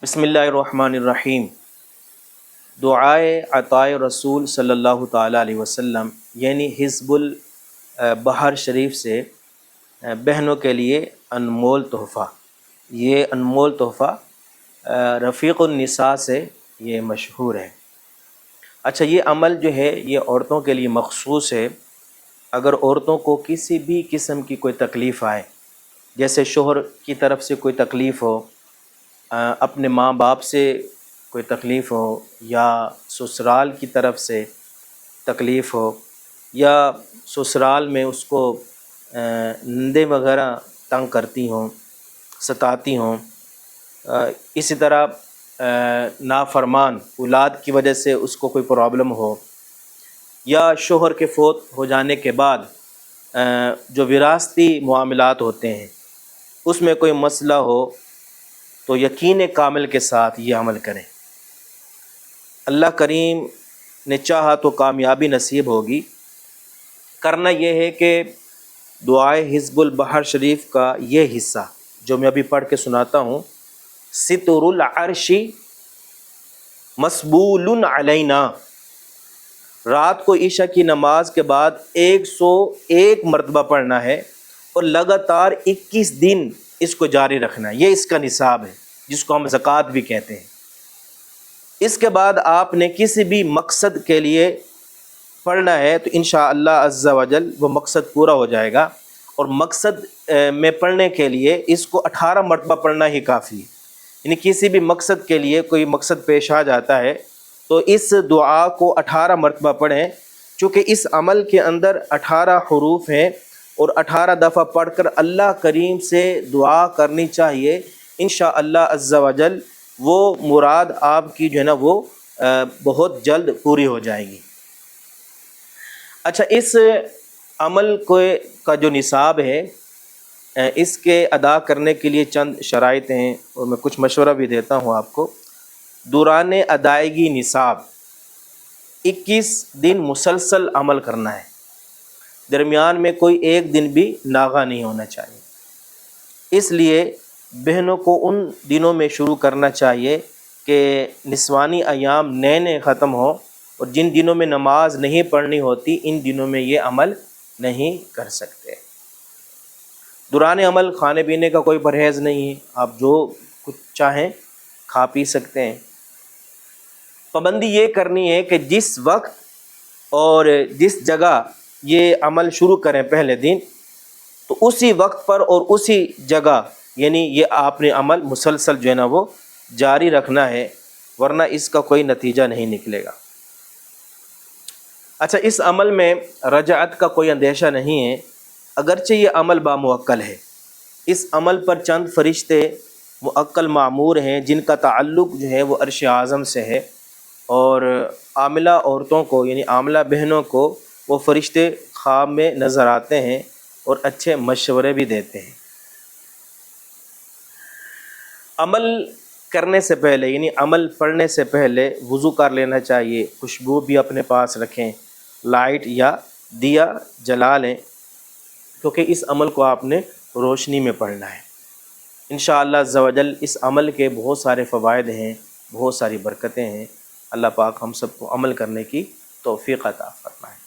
بسم اللہ الرحمن الرحیم۔ دعائے عطائے رسول صلی اللہ تعالیٰ علیہ وسلم یعنی حزب البحر شریف سے بہنوں کے لیے انمول تحفہ۔ یہ انمول تحفہ رفیق النساء سے یہ مشہور ہے۔ اچھا، یہ عمل جو ہے یہ عورتوں کے لیے مخصوص ہے۔ اگر عورتوں کو کسی بھی قسم کی کوئی تکلیف آئے، جیسے شوہر کی طرف سے کوئی تکلیف ہو، اپنے ماں باپ سے کوئی تکلیف ہو، یا سسرال کی طرف سے تکلیف ہو، یا سسرال میں اس کو نندیں وغیرہ تنگ کرتی ہوں، ستاتی ہوں، اسی طرح نافرمان اولاد کی وجہ سے اس کو کوئی پرابلم ہو، یا شوہر کے فوت ہو جانے کے بعد جو وراثتی معاملات ہوتے ہیں اس میں کوئی مسئلہ ہو، تو یقین کامل کے ساتھ یہ عمل کریں۔ اللہ کریم نے چاہا تو کامیابی نصیب ہوگی۔ کرنا یہ ہے کہ دعائے حزب البحر شریف کا یہ حصہ جو میں ابھی پڑھ کے سناتا ہوں، ستر العرش مسبول علینا، رات کو عشاء کی نماز کے بعد 101 مرتبہ پڑھنا ہے اور لگاتار 21 دن اس کو جاری رکھنا ہے۔ یہ اس کا نصاب ہے جس کو ہم زکوٰۃ بھی کہتے ہیں۔ اس کے بعد آپ نے کسی بھی مقصد کے لیے پڑھنا ہے تو انشاءاللہ عز و جل وہ مقصد پورا ہو جائے گا، اور مقصد میں پڑھنے کے لیے اس کو 18 مرتبہ پڑھنا ہی کافی ہے۔ یعنی کسی بھی مقصد کے لیے کوئی مقصد پیش آ جاتا ہے تو اس دعا کو 18 مرتبہ پڑھیں، چونکہ اس عمل کے اندر 18 حروف ہیں اور 18 دفعہ پڑھ کر اللہ کریم سے دعا کرنی چاہیے۔ انشاءاللہ عز و جل وہ مراد آپ کی جو ہے نا وہ بہت جلد پوری ہو جائے گی۔ اچھا، اس عمل کا جو نصاب ہے اس کے ادا کرنے کے لیے چند شرائط ہیں، اور میں کچھ مشورہ بھی دیتا ہوں آپ کو۔ دوران ادائیگی نصاب 21 دن مسلسل عمل کرنا ہے، درمیان میں کوئی ایک دن بھی ناغہ نہیں ہونا چاہیے۔ اس لیے بہنوں کو ان دنوں میں شروع کرنا چاہیے کہ نسوانی ایام نئے نئے ختم ہوں، اور جن دنوں میں نماز نہیں پڑھنی ہوتی ان دنوں میں یہ عمل نہیں کر سکتے۔ دوران عمل کھانے پینے کا کوئی پرہیز نہیں ہے، آپ جو کچھ چاہیں کھا پی سکتے ہیں۔ پابندی یہ کرنی ہے کہ جس وقت اور جس جگہ یہ عمل شروع کریں پہلے دن، تو اسی وقت پر اور اسی جگہ یعنی یہ آپ نے عمل مسلسل جو ہے نا وہ جاری رکھنا ہے، ورنہ اس کا کوئی نتیجہ نہیں نکلے گا۔ اچھا، اس عمل میں رجعت کا کوئی اندیشہ نہیں ہے، اگرچہ یہ عمل باموکل ہے۔ اس عمل پر چند فرشتے موکل معمور ہیں جن کا تعلق جو ہے وہ عرش اعظم سے ہے، اور عاملہ عورتوں کو یعنی عاملہ بہنوں کو وہ فرشتے خواب میں نظر آتے ہیں اور اچھے مشورے بھی دیتے ہیں۔ عمل کرنے سے پہلے یعنی عمل پڑھنے سے پہلے وضو کر لینا چاہیے، خوشبو بھی اپنے پاس رکھیں، لائٹ یا دیا جلا لیں، کیونکہ اس عمل کو آپ نے روشنی میں پڑھنا ہے۔ انشاءاللہ عز و جل اس عمل کے بہت سارے فوائد ہیں، بہت ساری برکتیں ہیں۔ اللہ پاک ہم سب کو عمل کرنے کی توفیق عطا فرمائے۔